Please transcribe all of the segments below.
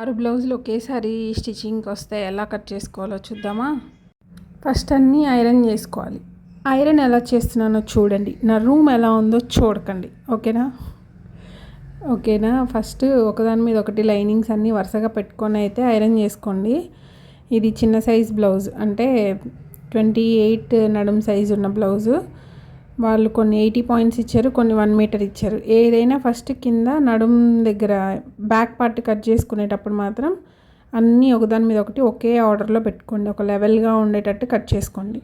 6 బ్లౌజులు ఒకేసారి స్టిచ్చింగ్కి వస్తే ఎలా కట్ చేసుకోవాలో చూద్దామా. ఫస్ట్ అన్నీ ఐరన్ చేసుకోవాలి. ఐరన్ ఎలా చేస్తున్నానో చూడండి, నా రూమ్ ఎలా ఉందో చూడకండి. ఓకేనా. ఫస్ట్ ఒకదాని మీద ఒకటి లైనింగ్స్ అన్నీ వరుసగా పెట్టుకొని అయితే ఐరన్ చేసుకోండి. ఇది చిన్న సైజ్ బ్లౌజ్, అంటే 28 నడుం సైజు ఉన్న బ్లౌజు. వాళ్ళు కొన్ని 80 పాయింట్స్ ఇచ్చారు, కొన్ని 1 మీటర్ ఇచ్చారు. ఏదైనా ఫస్ట్ కింద నడుం దగ్గర బ్యాక్ పార్ట్ కట్ చేసుకునేటప్పుడు మాత్రం అన్నీ ఒకదాని మీద ఒకటి ఒకే ఆర్డర్లో పెట్టుకోండి, ఒక లెవెల్గా ఉండేటట్టు కట్ చేసుకోండి.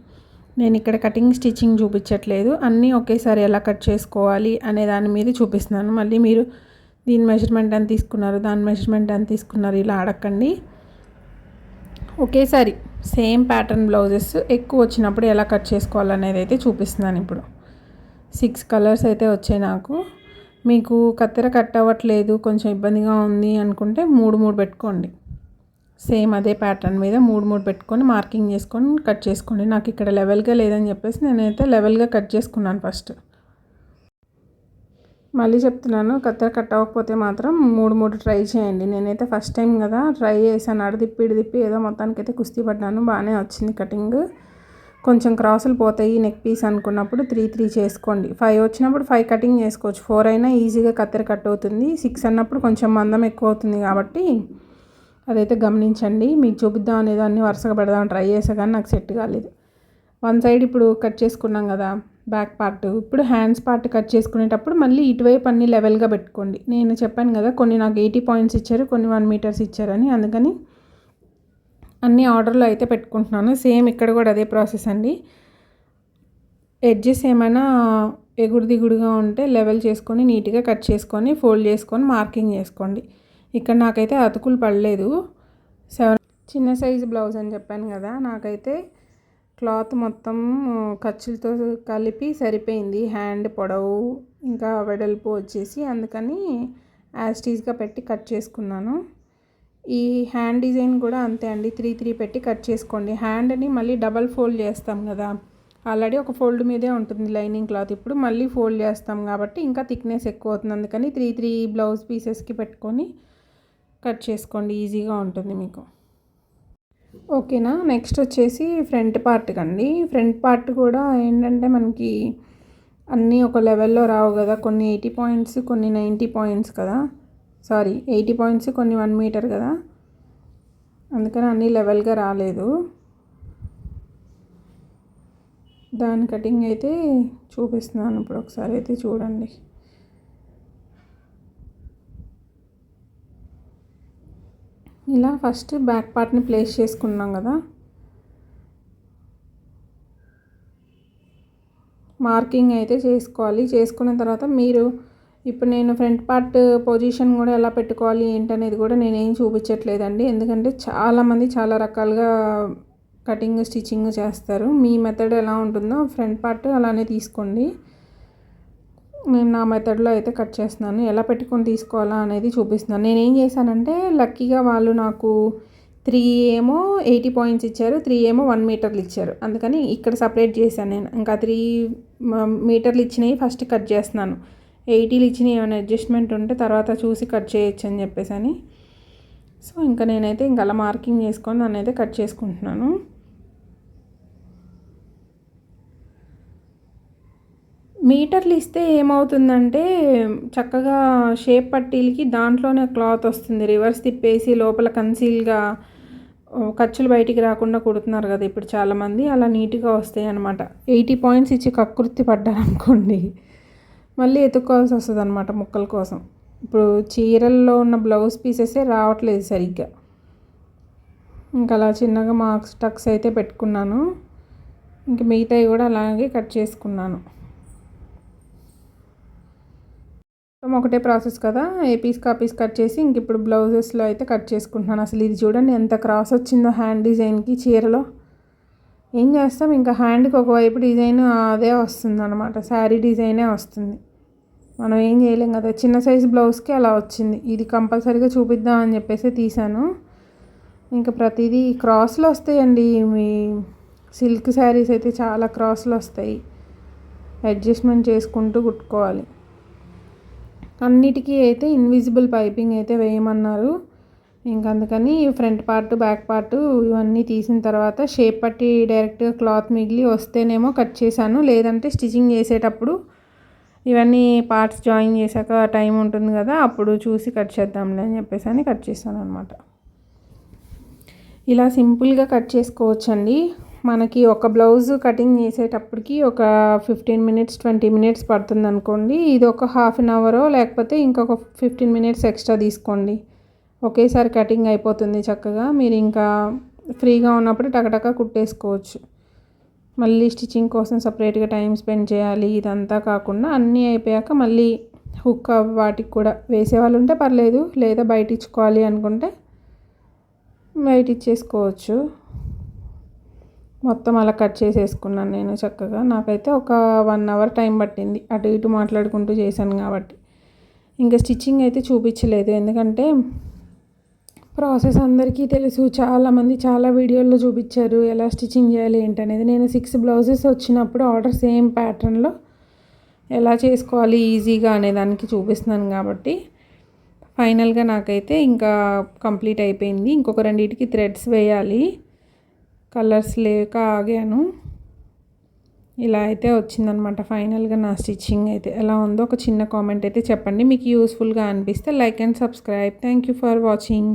నేను ఇక్కడ కటింగ్ స్టిచ్చింగ్ చూపించట్లేదు, అన్నీ ఒకేసారి ఎలా కట్ చేసుకోవాలి అనే దాని మీద చూపిస్తున్నాను. మళ్ళీ మీరు దీని మెజర్మెంట్ ఎంత తీసుకున్నారు, దాని మెజర్మెంట్ ఎంత తీసుకున్నారు ఇలా అడగండి. ఒకేసారి సేమ్ ప్యాటర్న్ బ్లౌజెస్ ఎక్కువ వచ్చినప్పుడు ఎలా కట్ చేసుకోవాలనేది అయితే చూపిస్తున్నాను. ఇప్పుడు 6 కలర్స్ అయితే వచ్చాయి నాకు. మీకు కత్తెర కట్ అవ్వట్లేదు, కొంచెం ఇబ్బందిగా ఉంది అనుకుంటే 3 పెట్టుకోండి. సేమ్ అదే ప్యాటర్న్ మీద 3 పెట్టుకొని మార్కింగ్ చేసుకొని కట్ చేసుకోండి. నాకు ఇక్కడ లెవెల్గా లేదని చెప్పేసి నేనైతే లెవెల్గా కట్ చేసుకున్నాను ఫస్ట్. మళ్ళీ చెప్తున్నాను, కత్తెర కట్ అవ్వకపోతే మాత్రం 3 ట్రై చేయండి. నేనైతే ఫస్ట్ టైం కదా ట్రై చేశాను, అడదిప్పి ఏదో మొత్తానికి అయితే కుస్తీ పడ్డాను. బాగానే వచ్చింది కటింగ్. కొంచెం క్రాసులు పోతాయి నెక్ పీస్ అనుకున్నప్పుడు 3 చేసుకోండి. 5 వచ్చినప్పుడు 5 కటింగ్ చేసుకోవచ్చు. 4 అయినా ఈజీగా కత్తెర కట్ అవుతుంది. 6 అన్నప్పుడు కొంచెం మందం ఎక్కువ అవుతుంది కాబట్టి అదైతే గమనించండి. మీకు చూపిద్దాం అనేది అన్నీ వరుసగా పెడదామని ట్రై చేసా కానీ నాకు సెట్ కాలేదు. 1 సైడ్ ఇప్పుడు కట్ చేసుకున్నాం కదా బ్యాక్ పార్ట్. ఇప్పుడు హ్యాండ్స్ పార్ట్ కట్ చేసుకునేటప్పుడు మళ్ళీ ఇటువైపు అన్నీ లెవెల్గా పెట్టుకోండి. నేను చెప్పాను కదా కొన్ని నాకు 80 పాయింట్స్ ఇచ్చారు, కొన్ని 1 మీటర్స్ ఇచ్చారని, అందుకని అన్ని ఆర్డర్లో అయితే పెట్టుకుంటున్నాను. సేమ్ ఇక్కడ కూడా అదే ప్రాసెస్ అండి. ఎడ్జెస్ ఏమైనా ఎగుడు దిగుడుగా ఉంటే లెవెల్ చేసుకొని నీట్గా కట్ చేసుకొని ఫోల్డ్ చేసుకొని మార్కింగ్ చేసుకోండి. ఇక్కడ నాకైతే అతుకులు పడలేదు. 7 చిన్న సైజు బ్లౌజ్ అని చెప్పాను కదా, నాకైతే క్లాత్ మొత్తం ఖర్చులతో కలిపి సరిపోయింది. హ్యాండ్ పొడవు ఇంకా వెడల్పు వచ్చేసి, అందుకని యాస్టీస్గా పెట్టి కట్ చేసుకున్నాను. ఈ హ్యాండ్ డిజైన్ కూడా అంతే అండి, 3 పెట్టి కట్ చేసుకోండి. హ్యాండ్ని మళ్ళీ డబల్ ఫోల్డ్ చేస్తాం కదా, ఆల్రెడీ ఒక ఫోల్డ్ మీదే ఉంటుంది లైనింగ్ క్లాత్, ఇప్పుడు మళ్ళీ ఫోల్డ్ చేస్తాం కాబట్టి ఇంకా థిక్నెస్ ఎక్కువ అవుతుంది. అందుకని 3 బ్లౌజ్ పీసెస్కి పెట్టుకొని కట్ చేసుకోండి, ఈజీగా ఉంటుంది మీకు. ఓకేనా. నెక్స్ట్ వచ్చేసి ఫ్రంట్ పార్ట్ కండి. ఫ్రంట్ పార్ట్ కూడా ఏంటంటే మనకి అన్నీ ఒక లెవెల్లో రావు కదా, కొన్ని 80 పాయింట్స్ కొన్ని 90 పాయింట్స్ కదా, 80 పాయింట్స్ కొన్ని 1 మీటర్ కదా, అందుకని అన్నీ లెవెల్గా రాలేదు. దాని కటింగ్ అయితే చూపిస్తున్నాను ఇప్పుడు, ఒకసారి అయితే చూడండి. ఇలా ఫస్ట్ బ్యాక్ పార్ట్ని ప్లేస్ చేసుకున్నాం కదా, మార్కింగ్ అయితే చేసుకోవాలి. చేసుకున్న తర్వాత మీరు ఇప్పుడు నేను ఫ్రంట్ పార్ట్ పొజిషన్ కూడా ఎలా పెట్టుకోవాలి ఏంటనేది కూడా నేనేం చూపించట్లేదండి, ఎందుకంటే చాలామంది చాలా రకాలుగా కటింగ్ స్టిచ్చింగ్ చేస్తారు. మీ మెథడ్ ఎలా ఉంటుందో ఫ్రంట్ పార్ట్ అలానే తీసుకోండి. నేను నా మెథడ్లో అయితే కట్ చేస్తున్నాను, ఎలా పెట్టుకొని తీసుకోవాలా అనేది చూపిస్తున్నాను. నేనేం చేశానంటే లక్కీగా వాళ్ళు నాకు 3 ఏమో 80 పాయింట్స్ ఇచ్చారు, 3 ఏమో 1 మీటర్లు ఇచ్చారు, అందుకని ఇక్కడ సపరేట్ చేశాను నేను. ఇంకా 3 మీటర్లు ఇచ్చినవి ఫస్ట్ కట్ చేస్తున్నాను, 80లు ఇచ్చినవి ఏమైనా అడ్జస్ట్మెంట్ ఉంటే తర్వాత చూసి కట్ చేయొచ్చు అని చెప్పేసి అని. సో ఇంకా నేనైతే ఇంకా అలా మార్కింగ్ చేసుకొని దాన్ని అయితే కట్ చేసుకుంటున్నాను. మీటర్లు ఇస్తే ఏమవుతుందంటే చక్కగా షేప్ పట్టీలకి దాంట్లోనే క్లాత్ వస్తుంది, రివర్స్ తిప్పేసి లోపల కన్సీల్గా ఖర్చులు బయటికి రాకుండా కుడుతున్నారు కదా ఇప్పుడు చాలామంది, అలా నీట్గా వస్తాయి అన్నమాట. 80 పాయింట్స్ ఇచ్చి కక్కుర్తి పడ్డారనుకోండి మళ్ళీ ఎత్తుక్కోవాల్సి వస్తుంది అనమాట ముక్కల కోసం. ఇప్పుడు చీరల్లో ఉన్న బ్లౌజ్ పీసెసే రావట్లేదు సరిగ్గా. ఇంకా అలా చిన్నగా మార్క్స్ టక్స్ అయితే పెట్టుకున్నాను, ఇంక మిగతాయి కూడా అలాగే కట్ చేసుకున్నాను. ఒకటే ప్రాసెస్ కదా, ఏ పీస్ కాపీస్ కట్ చేసి ఇంక ఇప్పుడు బ్లౌజెస్లో అయితే కట్ చేసుకుంటున్నాను. అసలు ఇది చూడండి ఎంత క్రాస్ వచ్చిందో హ్యాండ్ డిజైన్కి చీరలో. ఏం చేస్తాం, ఇంకా హ్యాండ్కి ఒకవైపు డిజైన్ అదే వస్తుంది అనమాట, శారీ డిజైనే వస్తుంది, మనం ఏం చేయలేం కదా. చిన్న సైజు బ్లౌజ్కి అలా వచ్చింది. ఇది కంపల్సరీగా చూపిద్దాం అని చెప్పేసి తీసాను. ఇంకా ప్రతిదీ క్రాస్లో వస్తాయండి, మీ సిల్క్ శారీస్ అయితే చాలా క్రాస్లు వస్తాయి, అడ్జస్ట్మెంట్ చేసుకుంటూ కుట్టుకోవాలి. అన్నిటికీ అయితే ఇన్విజిబుల్ పైపింగ్ అయితే వేయమన్నారు. ఇంకా అందుకని ఫ్రంట్ పార్ట్ బ్యాక్ పార్ట్ ఇవన్నీ తీసిన తర్వాత షేప్ పట్టి డైరెక్ట్గా క్లాత్ మిగిలి వస్తేనేమో కట్ చేశాను, లేదంటే స్టిచ్చింగ్ చేసేటప్పుడు ఇవన్నీ పార్ట్స్ జాయిన్ చేశాక టైం ఉంటుంది కదా, అప్పుడు చూసి కట్ చేద్దాంలే అని చెప్పేసి అని కట్ చేశాను అనమాట. ఇలా సింపుల్గా కట్ చేసుకోవచ్చండి. మనకి ఒక బ్లౌజ్ కటింగ్ చేసేటప్పటికి ఒక 15 మినిట్స్ 20 మినిట్స్ పడుతుంది అనుకోండి. ఇది ఒక హాఫ్ అన్ అవరో లేకపోతే ఇంకొక 15 మినిట్స్ ఎక్స్ట్రా తీసుకోండి, ఒకేసారి కటింగ్ అయిపోతుంది చక్కగా. మీరు ఇంకా ఫ్రీగా ఉన్నప్పుడు టకటక కుట్టేసుకోవచ్చు. మళ్ళీ స్టిచ్చింగ్ కోసం సపరేట్గా టైం స్పెండ్ చేయాలి ఇదంతా కాకుండా అన్నీ అయిపోయాక మళ్ళీ హుక్ వాటికి కూడా వేసేవాళ్ళు ఉంటే పర్లేదు, లేదా బయట ఇచ్చుకోవాలి అనుకుంటే బయట ఇచ్చేసుకోవచ్చు. మొత్తం అలా కట్ చేసేసుకున్నాను నేను చక్కగా. నాకైతే ఒక 1 అవర్ టైం పట్టింది, అటు ఇటు మాట్లాడుకుంటూ చేశాను కాబట్టి. ఇంకా స్టిచ్చింగ్ అయితే చూపించలేదు, ఎందుకంటే ప్రాసెస్ అందరికీ తెలుసు, చాలామంది చాలా వీడియోల్లో చూపించారు ఎలా స్టిచ్చింగ్ చేయాలి ఏంటనేది. నేను 6 బ్లౌజెస్ వచ్చినప్పుడు ఆర్డర్ సేమ్ ప్యాటర్న్లో ఎలా చేసుకోవాలి ఈజీగా అనేదానికి చూపిస్తున్నాను కాబట్టి ఫైనల్గా నాకైతే ఇంకా కంప్లీట్ అయిపోయింది. ఇంకొక రెండింటికి థ్రెడ్స్ వేయాలి, కలర్స్ లేక ఆగాను. ఇలా అయితే వచ్చిందనమాట ఫైనల్గా నా స్టిచ్చింగ్. అయితే ఎలా ఉందో ఒక చిన్న కామెంట్ అయితే చెప్పండి. మీకు యూస్ఫుల్గా అనిపిస్తే like and subscribe. Thank you for watching.